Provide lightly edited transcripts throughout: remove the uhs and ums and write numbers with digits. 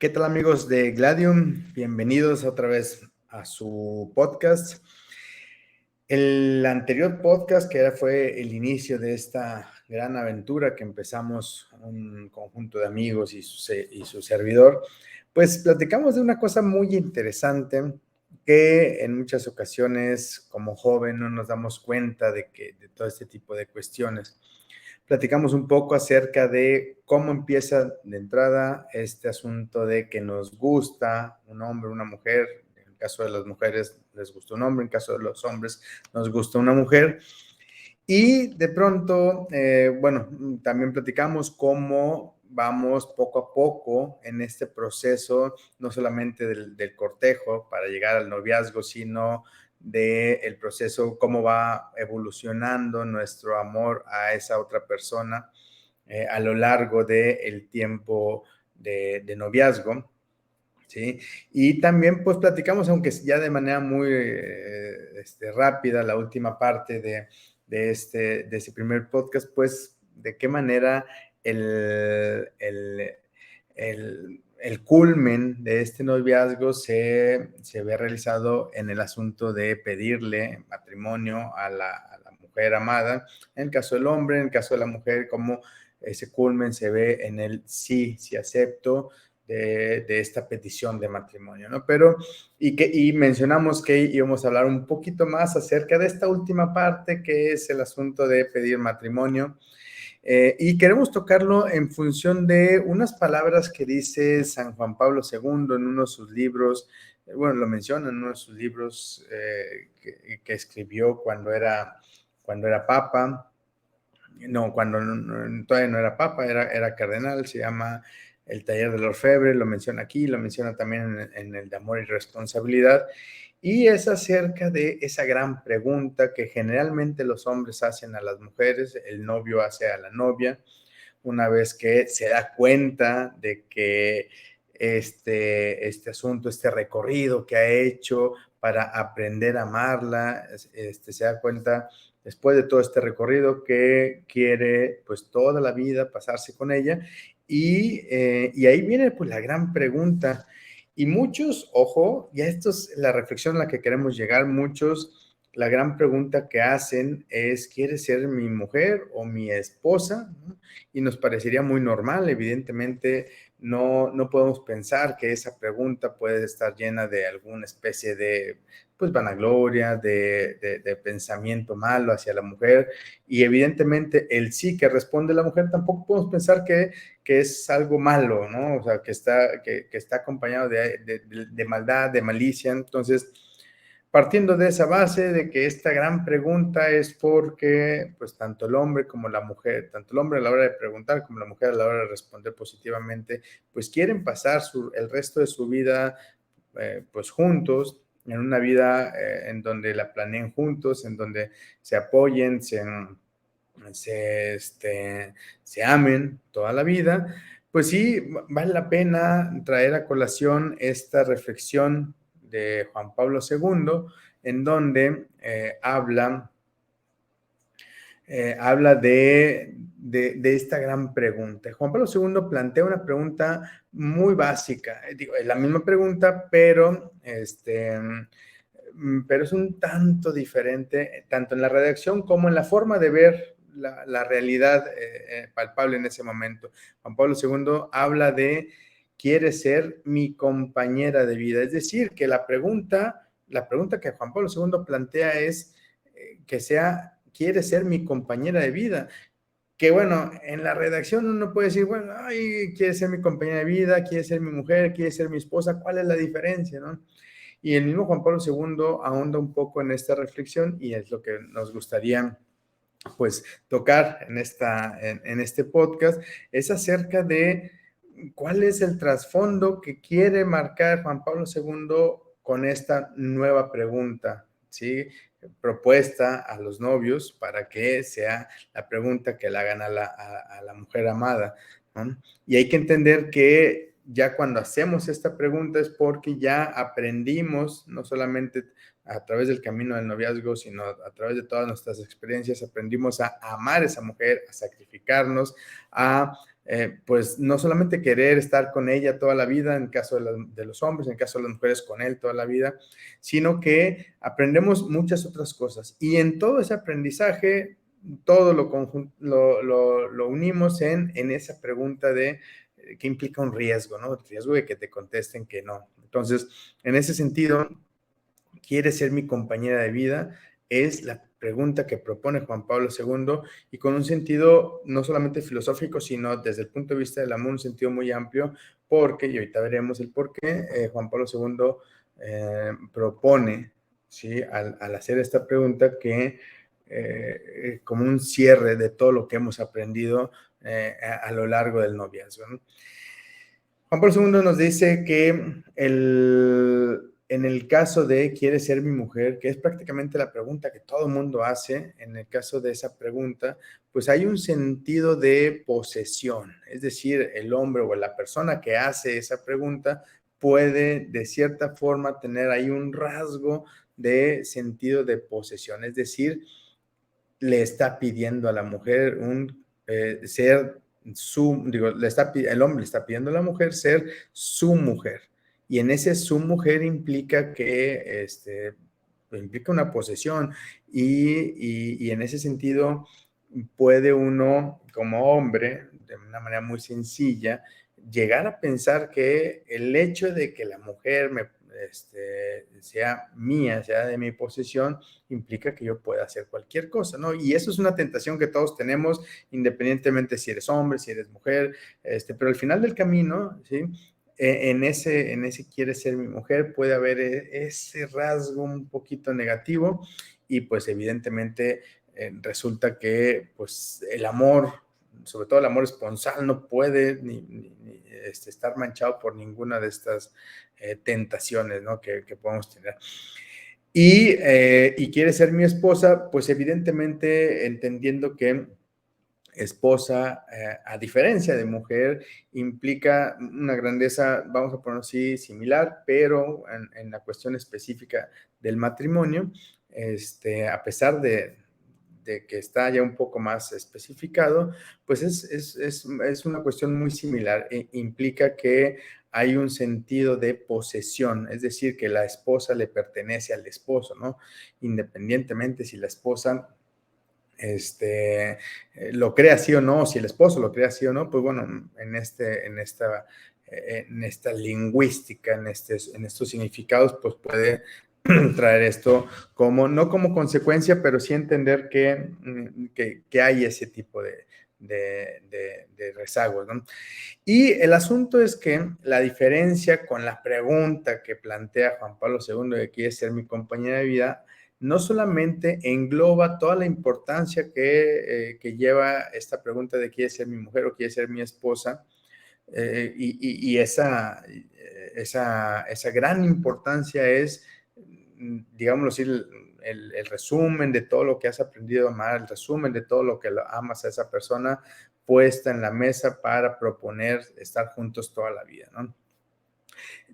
¿Qué tal amigos de Gladium? Bienvenidos otra vez a su podcast. El anterior podcast, fue el inicio de esta gran aventura que empezamos un conjunto de amigos y su servidor, pues platicamos de una cosa muy interesante que en muchas ocasiones como joven no nos damos cuenta de todo este tipo de cuestiones. Platicamos un poco acerca de cómo empieza de entrada este asunto de que nos gusta un hombre, una mujer. En el caso de las mujeres les gusta un hombre, en el caso de los hombres nos gusta una mujer. Y de pronto, también platicamos cómo vamos poco a poco en este proceso, no solamente del cortejo para llegar al noviazgo, sino del proceso, cómo va evolucionando nuestro amor a esa otra persona a lo largo del tiempo de noviazgo. ¿Sí? Y también pues platicamos, aunque ya de manera muy rápida, la última parte de ese primer podcast, pues de qué manera el culmen de este noviazgo se ve realizado en el asunto de pedirle matrimonio a la mujer amada. En el caso del hombre, en el caso de la mujer, como ese culmen se ve en el sí acepto de esta petición de matrimonio, ¿no? Y mencionamos que íbamos a hablar un poquito más acerca de esta última parte, que es el asunto de pedir matrimonio. Y queremos tocarlo en función de unas palabras que dice San Juan Pablo II en uno de sus libros. Lo menciona en uno de sus libros que escribió cuando era papa. No, cuando todavía no era papa, era cardenal. Se llama El taller del orfebre, lo menciona aquí, lo menciona también en el de amor y responsabilidad. Y es acerca de esa gran pregunta que generalmente los hombres hacen a las mujeres, el novio hace a la novia, una vez que se da cuenta de que este asunto, este recorrido que ha hecho para aprender a amarla, se da cuenta después de todo este recorrido que quiere pues toda la vida pasarse con ella. Y ahí viene pues la gran pregunta. Y muchos, ojo, ya esto es la reflexión a la que queremos llegar, muchos, la gran pregunta que hacen es, ¿quieres ser mi mujer o mi esposa? ¿No? Y nos parecería muy normal, evidentemente no podemos pensar que esa pregunta puede estar llena de alguna especie de pues vanagloria, de pensamiento malo hacia la mujer, y evidentemente el sí que responde la mujer tampoco podemos pensar que es algo malo, ¿no? O sea, que está acompañado de maldad, de malicia. Entonces, partiendo de esa base de que esta gran pregunta es porque, pues, tanto el hombre como la mujer, tanto el hombre a la hora de preguntar como la mujer a la hora de responder positivamente, pues quieren pasar el resto de su vida, pues, juntos, en una vida en donde la planeen juntos, en donde se apoyen, se amen toda la vida. Pues sí, vale la pena traer a colación esta reflexión de Juan Pablo II, en donde habla de esta gran pregunta. Juan Pablo II plantea una pregunta muy básica. Digo, es la misma pregunta, pero es un tanto diferente, tanto en la redacción como en la forma de ver la realidad palpable en ese momento. Juan Pablo II habla de, quiere ser mi compañera de vida. Es decir, que la pregunta que Juan Pablo II plantea es quiere ser mi compañera de vida. Que bueno, en la redacción uno puede decir, bueno, ay, quiere ser mi compañera de vida, quiere ser mi mujer, quiere ser mi esposa, ¿cuál es la diferencia, no? Y el mismo Juan Pablo II ahonda un poco en esta reflexión y es lo que nos gustaría pues tocar en este podcast, es acerca de cuál es el trasfondo que quiere marcar Juan Pablo II con esta nueva pregunta, ¿sí? Propuesta a los novios para que sea la pregunta que le hagan a la mujer amada, ¿no? Y hay que entender que ya cuando hacemos esta pregunta es porque ya aprendimos no solamente a través del camino del noviazgo, sino a través de todas nuestras experiencias, aprendimos a amar a esa mujer, a sacrificarnos, a pues no solamente querer estar con ella toda la vida, en caso de los hombres, en caso de las mujeres con él toda la vida, sino que aprendemos muchas otras cosas. Y en todo ese aprendizaje, todo lo unimos en esa pregunta de que implica un riesgo, ¿no? El riesgo de que te contesten que no. Entonces, en ese sentido, ¿quieres ser mi compañera de vida? Es la pregunta que propone Juan Pablo II y con un sentido no solamente filosófico, sino desde el punto de vista del amor, un sentido muy amplio, porque, y ahorita veremos el por qué, Juan Pablo II propone, ¿sí? Al hacer esta pregunta que como un cierre de todo lo que hemos aprendido a lo largo del noviazgo, ¿no? Juan Pablo II nos dice que en el caso de ¿quieres ser mi mujer?, que es prácticamente la pregunta que todo el mundo hace, en el caso de esa pregunta, pues hay un sentido de posesión, es decir, el hombre o la persona que hace esa pregunta puede de cierta forma tener ahí un rasgo de sentido de posesión, es decir, le está pidiendo a la mujer ser el hombre le está pidiendo a la mujer ser su mujer. Y en ese su mujer implica que, implica una posesión y en ese sentido puede uno, como hombre, de una manera muy sencilla, llegar a pensar que el hecho de que la mujer sea mía, sea de mi posesión, implica que yo pueda hacer cualquier cosa, ¿no? Y eso es una tentación que todos tenemos, independientemente si eres hombre, si eres mujer, pero al final del camino, ¿sí? En ese quiere ser mi mujer puede haber ese rasgo un poquito negativo y pues evidentemente resulta que pues el amor, sobre todo el amor esponsal, no puede estar manchado por ninguna de estas tentaciones, ¿no? que podemos tener. Y quiere ser mi esposa, pues evidentemente entendiendo que esposa, a diferencia de mujer, implica una grandeza, vamos a ponerlo así, similar, pero en la cuestión específica del matrimonio, a pesar de que está ya un poco más especificado, pues es una cuestión muy similar. Implica que hay un sentido de posesión, es decir, que la esposa le pertenece al esposo, ¿no? Independientemente si la esposa lo crea sí o no, si el esposo lo crea sí o no, pues bueno, en esta lingüística, en estos significados, pues puede traer esto como, no como consecuencia, pero sí entender que hay ese tipo de rezagos, ¿no? Y el asunto es que la diferencia con la pregunta que plantea Juan Pablo II de quiere ser mi compañera de vida, no solamente engloba toda la importancia que lleva esta pregunta de quiere ser mi mujer o quiere ser mi esposa, y esa gran importancia es, digámoslo así, el resumen de todo lo que has aprendido a amar, el resumen de todo lo que amas a esa persona puesta en la mesa para proponer estar juntos toda la vida, ¿no?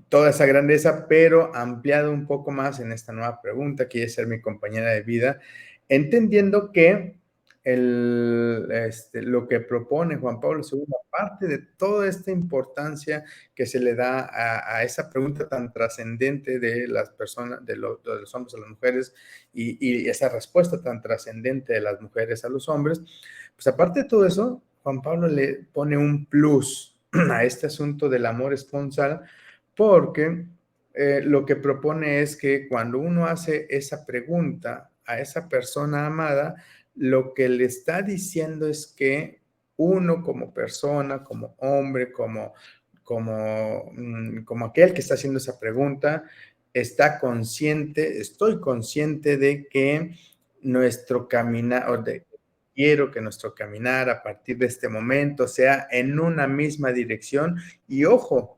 Toda esa grandeza, pero ampliado un poco más en esta nueva pregunta, quiere ser mi compañera de vida, entendiendo que lo que propone Juan Pablo II, aparte de toda esta importancia que se le da a esa pregunta tan trascendente de las personas, de los hombres a las mujeres, y esa respuesta tan trascendente de las mujeres a los hombres, pues aparte de todo eso, Juan Pablo le pone un plus a este asunto del amor esponsal, porque lo que propone es que cuando uno hace esa pregunta a esa persona amada, lo que le está diciendo es que uno como persona, como hombre, como aquel que está haciendo esa pregunta, estoy consciente de que nuestro caminar, quiero que nuestro caminar a partir de este momento sea en una misma dirección y ojo,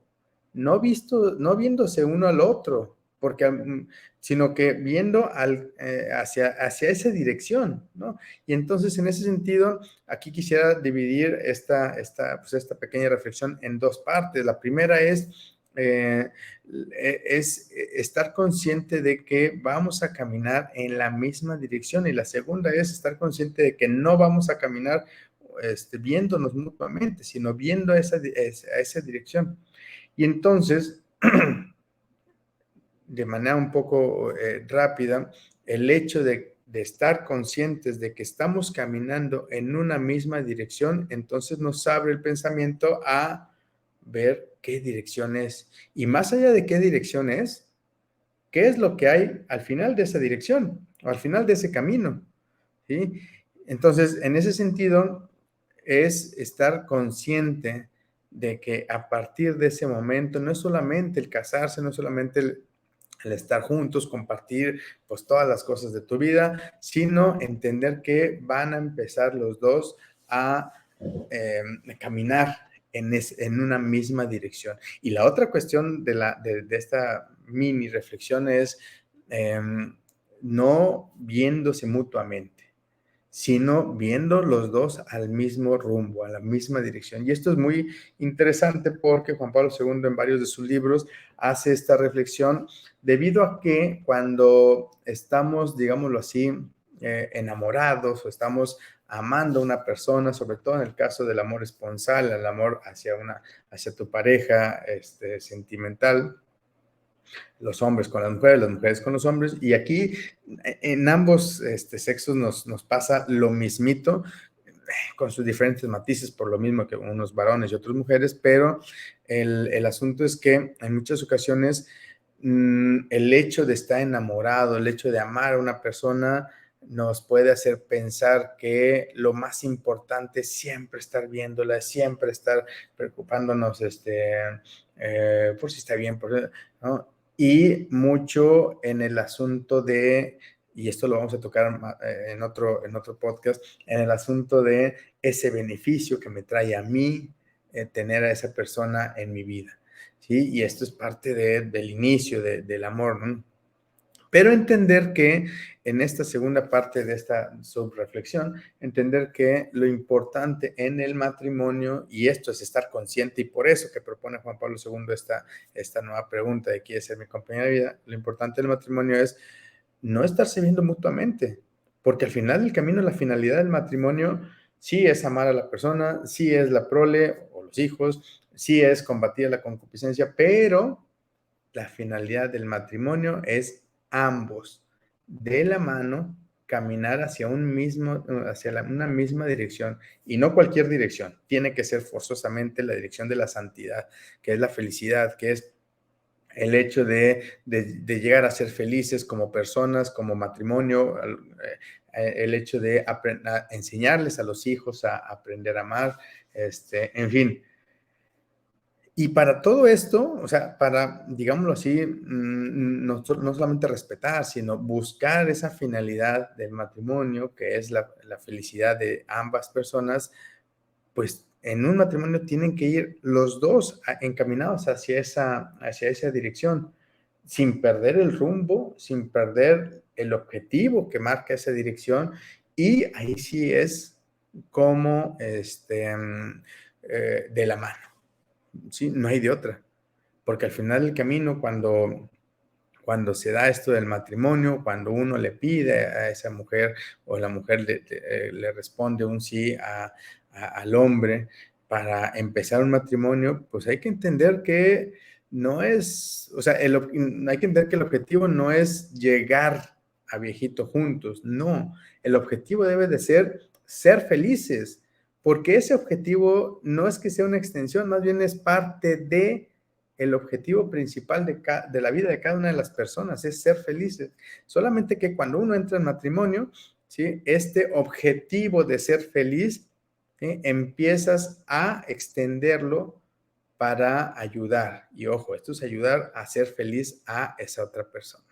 no viéndose uno al otro, porque, sino que viendo hacia esa dirección, ¿no? Y entonces, en ese sentido, aquí quisiera dividir pues esta pequeña reflexión en dos partes. La primera es eh, es estar consciente de que vamos a caminar en la misma dirección, y la segunda es estar consciente de que no vamos a caminar viéndonos mutuamente, sino viendo a esa dirección. Y entonces, de manera un poco rápida, el hecho de estar conscientes de que estamos caminando en una misma dirección, entonces nos abre el pensamiento a ver qué dirección es. Y más allá de qué dirección es, qué es lo que hay al final de esa dirección o al final de ese camino, ¿sí? Entonces, en ese sentido, es estar consciente de que a partir de ese momento no es solamente el casarse, no es solamente el estar juntos, compartir pues todas las cosas de tu vida, sino entender que van a empezar los dos a caminar en una misma dirección. Y la otra cuestión de esta mini reflexión es eh, no viéndose mutuamente, sino viendo los dos al mismo rumbo, a la misma dirección. Y esto es muy interesante porque Juan Pablo II en varios de sus libros hace esta reflexión debido a que cuando estamos, digámoslo así, enamorados o estamos amando a una persona, sobre todo en el caso del amor esponsal, el amor hacia tu pareja sentimental, los hombres con las mujeres con los hombres, y aquí en ambos sexos nos pasa lo mismito, con sus diferentes matices, por lo mismo que unos varones y otras mujeres, pero el asunto es que en muchas ocasiones el hecho de estar enamorado, el hecho de amar a una persona, nos puede hacer pensar que lo más importante es siempre estar viéndola, siempre estar preocupándonos por si está bien, ¿no? Y mucho en el asunto de, y esto lo vamos a tocar en otro podcast, en el asunto de ese beneficio que me trae a mí tener a esa persona en mi vida, ¿sí? Y esto es parte del inicio del amor, ¿no? Pero entender que en esta segunda parte de esta subreflexión, entender que lo importante en el matrimonio, y esto es estar consciente, y por eso que propone Juan Pablo II esta nueva pregunta de quién es ser mi compañera de vida, lo importante del matrimonio es no estarse viendo mutuamente, porque al final del camino, la finalidad del matrimonio sí es amar a la persona, sí es la prole o los hijos, sí es combatir la concupiscencia, pero la finalidad del matrimonio es ambos de la mano caminar hacia una misma dirección, y no cualquier dirección, tiene que ser forzosamente la dirección de la santidad, que es la felicidad, que es el hecho de llegar a ser felices como personas, como matrimonio, el hecho de enseñarles a los hijos a aprender a amar, en fin. Y para todo esto, o sea, para, digámoslo así, no solamente respetar, sino buscar esa finalidad del matrimonio, que es la felicidad de ambas personas, pues en un matrimonio tienen que ir los dos encaminados hacia esa dirección, sin perder el rumbo, sin perder el objetivo que marca esa dirección, y ahí sí es como de la mano. Sí, no hay de otra, porque al final del camino, cuando se da esto del matrimonio, cuando uno le pide a esa mujer o la mujer le responde un sí al hombre para empezar un matrimonio, pues hay que entender que no es, o sea, hay que entender que el objetivo no es llegar a viejito juntos, no, el objetivo debe de ser felices, porque ese objetivo no es que sea una extensión, más bien es parte de el objetivo principal de la vida de cada una de las personas, es ser felices. Solamente que cuando uno entra en matrimonio, ¿sí? Este objetivo de ser feliz, ¿sí? Empiezas a extenderlo para ayudar. Y ojo, esto es ayudar a ser feliz a esa otra persona.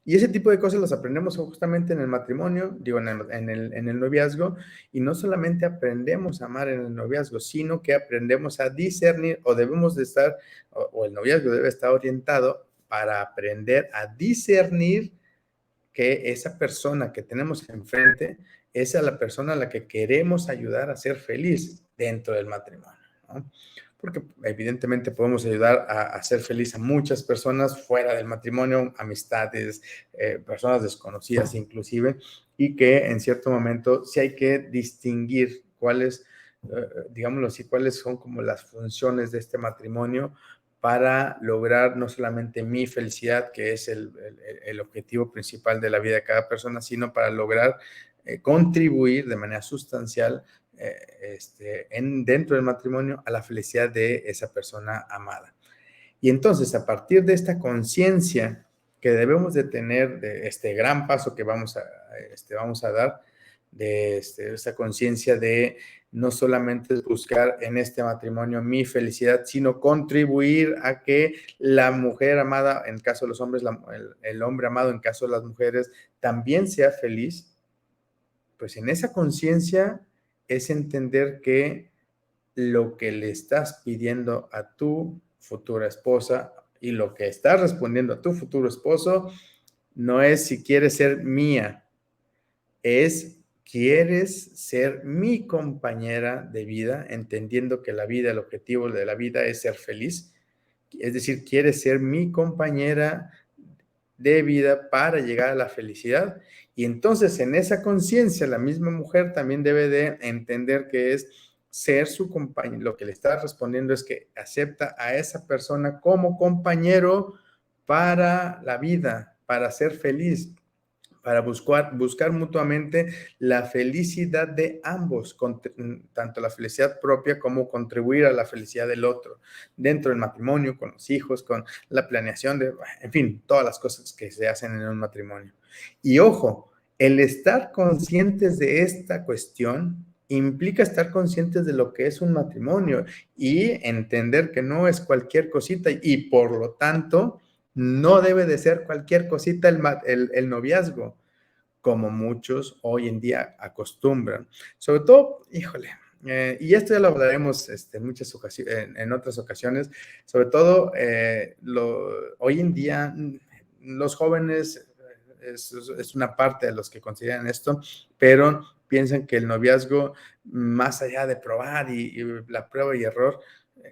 Y ese tipo de cosas las aprendemos justamente en el matrimonio, digo, en el noviazgo, y no solamente aprendemos a amar en el noviazgo, sino que aprendemos a discernir, o debemos de estar, o el noviazgo debe estar orientado para aprender a discernir que esa persona que tenemos enfrente es a la persona a la que queremos ayudar a ser feliz dentro del matrimonio, ¿no? porque evidentemente podemos ayudar a hacer feliz a muchas personas fuera del matrimonio, amistades, personas desconocidas inclusive, y que en cierto momento sí hay que distinguir cuáles, digámoslo así, cuáles son como las funciones de este matrimonio para lograr no solamente mi felicidad, que es el objetivo principal de la vida de cada persona, sino para lograr contribuir de manera sustancial dentro del matrimonio a la felicidad de esa persona amada. Y entonces, a partir de esta conciencia que debemos de tener, de este gran paso que vamos a dar, de esta conciencia de no solamente buscar en este matrimonio mi felicidad, sino contribuir a que la mujer amada, en caso de los hombres, el hombre amado, en caso de las mujeres, también sea feliz. Pues en esa conciencia es entender que lo que le estás pidiendo a tu futura esposa y lo que estás respondiendo a tu futuro esposo no es si quieres ser mía, es quieres ser mi compañera de vida, entendiendo que la vida, el objetivo de la vida es ser feliz. Es decir, quieres ser mi compañera de vida para llegar a la felicidad. Y entonces en esa conciencia la misma mujer también debe de entender que es ser su compañero. Lo que le está respondiendo es que acepta a esa persona como compañero para la vida, para ser feliz, para buscar mutuamente la felicidad de ambos, tanto la felicidad propia como contribuir a la felicidad del otro, dentro del matrimonio, con los hijos, con la planeación en fin, todas las cosas que se hacen en un matrimonio. Y ojo, el estar conscientes de esta cuestión implica estar conscientes de lo que es un matrimonio y entender que no es cualquier cosita y por lo tanto no debe de ser cualquier cosita el noviazgo, como muchos hoy en día acostumbran. Sobre todo, híjole, y esto ya lo hablaremos muchas ocasiones, en otras ocasiones, sobre todo hoy en día los jóvenes es una parte de los que consideran esto, pero piensan que el noviazgo, más allá de probar y la prueba y error,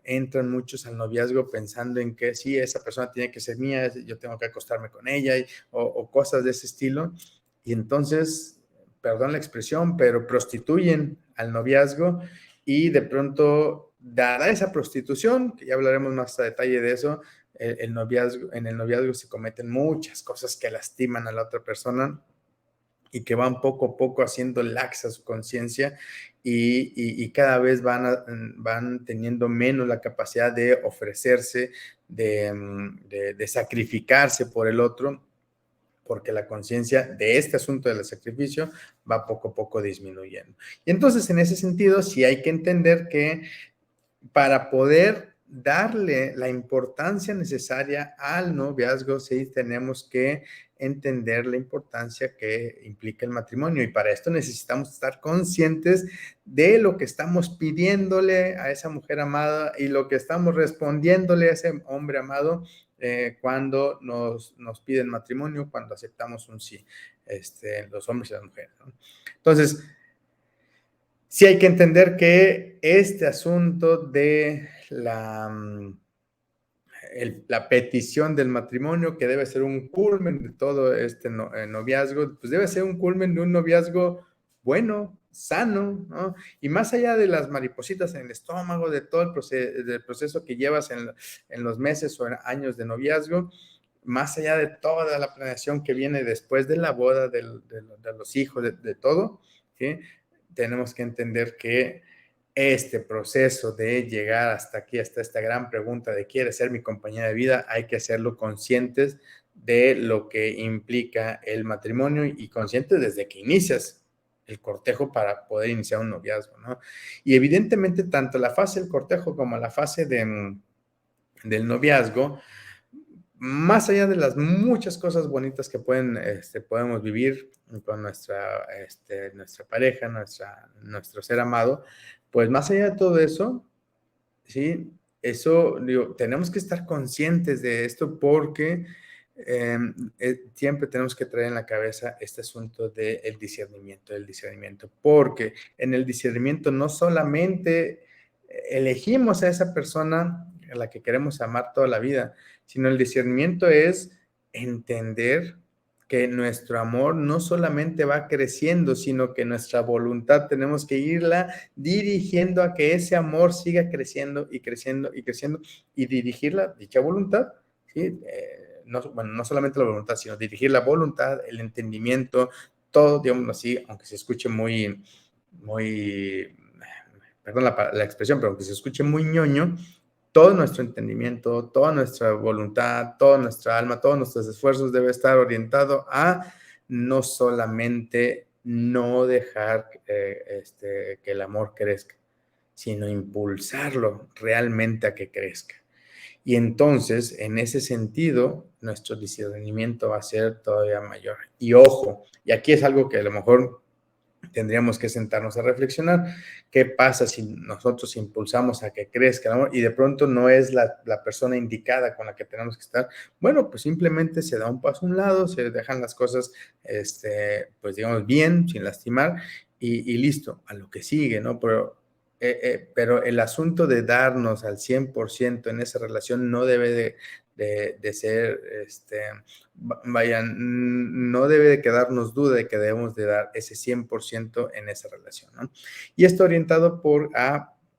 entran muchos al noviazgo pensando en que sí, esa persona tiene que ser mía, yo tengo que acostarme con ella o cosas de ese estilo. Y entonces, perdón la expresión, pero prostituyen al noviazgo y de pronto, dada esa prostitución, que ya hablaremos más a detalle de eso, en el noviazgo se cometen muchas cosas que lastiman a la otra persona y que van poco a poco haciendo laxa su conciencia y cada vez van teniendo menos la capacidad de ofrecerse, de sacrificarse por el otro, porque la conciencia de este asunto del sacrificio va poco a poco disminuyendo. Y entonces, en ese sentido, sí hay que entender que para poder darle la importancia necesaria al noviazgo, sí tenemos que entender la importancia que implica el matrimonio. Y para esto necesitamos estar conscientes de lo que estamos pidiéndole a esa mujer amada y lo que estamos respondiéndole a ese hombre amado cuando nos piden matrimonio, cuando aceptamos un sí, los hombres y las mujeres, ¿no? Entonces, sí hay que entender que este asunto de la petición del matrimonio, que debe ser un culmen de todo este noviazgo, pues debe ser un culmen de un noviazgo bueno, sano, ¿no? Y más allá de las maripositas en el estómago, de todo del proceso que llevas en los meses o en años de noviazgo, más allá de toda la planeación que viene después de la boda, de los hijos, de todo, ¿sí? Tenemos que entender que este proceso de llegar hasta aquí, hasta esta gran pregunta de ¿quieres ser mi compañera de vida? Hay que hacerlo conscientes de lo que implica el matrimonio y conscientes desde que inicias el cortejo para poder iniciar un noviazgo, ¿no? Y evidentemente tanto la fase del cortejo como la fase del noviazgo, más allá de las muchas cosas bonitas que podemos vivir con nuestra pareja, nuestro ser amado, pues más allá de todo eso, ¿sí? Eso, digo, tenemos que estar conscientes de esto porque siempre tenemos que traer en la cabeza este asunto del discernimiento, porque en el discernimiento no solamente elegimos a esa persona a la que queremos amar toda la vida, sino el discernimiento es entender que nuestro amor no solamente va creciendo, sino que nuestra voluntad tenemos que irla dirigiendo a que ese amor siga creciendo y creciendo y creciendo y dirigirla, dicha voluntad, ¿sí? No, bueno, no solamente la voluntad, sino dirigir la voluntad, el entendimiento, todo, digamos así, aunque se escuche muy, perdón la expresión, pero aunque se escuche muy ñoño, todo nuestro entendimiento, toda nuestra voluntad, toda nuestra alma, todos nuestros esfuerzos debe estar orientado a no solamente no dejar que el amor crezca, sino impulsarlo realmente a que crezca. Y entonces, en ese sentido, nuestro discernimiento va a ser todavía mayor. Y ojo, y aquí es algo que a lo mejor tendríamos que sentarnos a reflexionar. ¿Qué pasa si nosotros impulsamos a que crezca el amor y de pronto no es la persona indicada con la que tenemos que estar? Bueno, pues simplemente se da un paso a un lado, se dejan las cosas, pues digamos, bien, sin lastimar y listo, a lo que sigue, ¿no? Pero el asunto de darnos al 100% en esa relación no debe de ser, no debe de quedarnos duda de que debemos de dar ese 100% en esa relación, ¿no? Y esto orientado por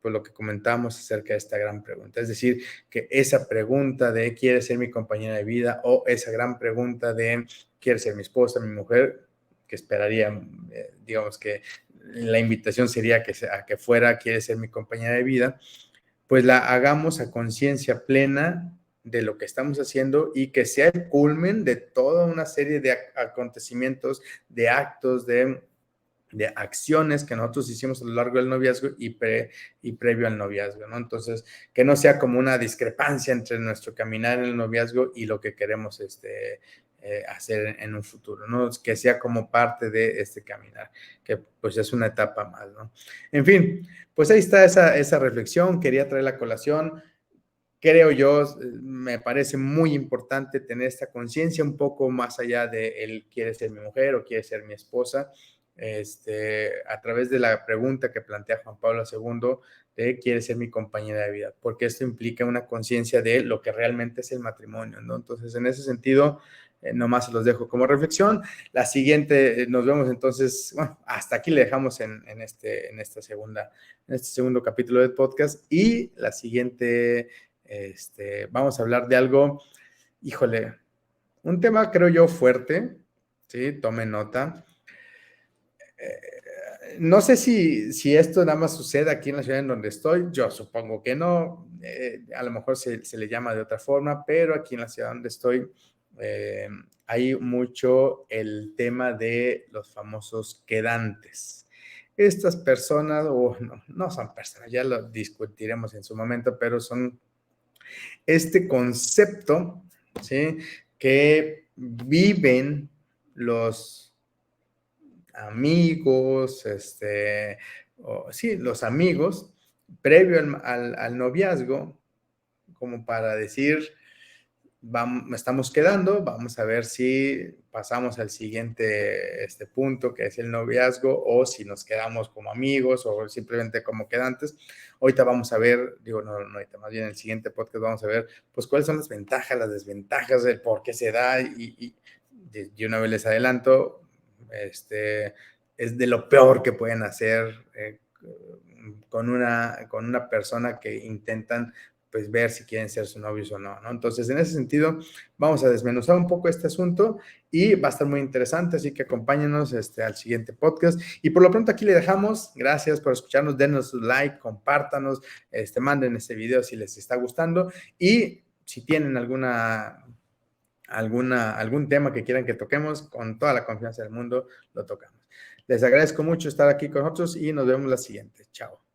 lo que comentábamos acerca de esta gran pregunta, es decir, que esa pregunta de ¿quieres ser mi compañera de vida? O esa gran pregunta de ¿quieres ser mi esposa, mi mujer? Que esperaría, digamos que la invitación sería a que fuera ¿quieres ser mi compañera de vida? Pues la hagamos a conciencia plena de lo que estamos haciendo y que sea el culmen de toda una serie de acontecimientos, de actos, de acciones que nosotros hicimos a lo largo del noviazgo y previo al noviazgo, ¿no? Entonces, que no sea como una discrepancia entre nuestro caminar en el noviazgo y lo que queremos hacer en un futuro, ¿no? Que sea como parte de este caminar, que pues es una etapa más, ¿no? En fin, pues ahí está esa reflexión, quería traer la colación. Creo yo, me parece muy importante tener esta conciencia un poco más allá de él quiere ser mi mujer o quiere ser mi esposa, a través de la pregunta que plantea Juan Pablo II de quiere ser mi compañera de vida, porque esto implica una conciencia de lo que realmente es el matrimonio, ¿no? Entonces, en ese sentido, nomás se los dejo como reflexión. La siguiente, nos vemos entonces, bueno, hasta aquí le dejamos en este segundo capítulo del podcast y la siguiente vamos a hablar de algo, híjole, un tema creo yo fuerte, ¿sí? Tome nota. No sé si esto nada más sucede aquí en la ciudad en donde estoy, yo supongo que no, a lo mejor se le llama de otra forma, pero aquí en la ciudad donde estoy hay mucho el tema de los famosos quedantes. Estas personas, no son personas, ya lo discutiremos en su momento, pero son este concepto, ¿sí? Que viven los amigos, sí, los amigos, previo al noviazgo, como para decir, estamos quedando, vamos a ver si pasamos al siguiente punto, que es el noviazgo, o si nos quedamos como amigos o simplemente como quedantes. Ahorita vamos a ver, digo, no ahorita, más bien en el siguiente podcast vamos a ver, pues, cuáles son las ventajas, las desventajas, el por qué se da, y de una vez les adelanto, es de lo peor que pueden hacer con una persona que intentan pues ver si quieren ser sus novios o no, ¿no? Entonces, en ese sentido, vamos a desmenuzar un poco este asunto y va a estar muy interesante, así que acompáñenos al siguiente podcast. Y por lo pronto aquí le dejamos, gracias por escucharnos, denos su like, compártanos, manden este video si les está gustando y si tienen algún tema que quieran que toquemos, con toda la confianza del mundo, lo tocamos. Les agradezco mucho estar aquí con nosotros y nos vemos la siguiente. Chao.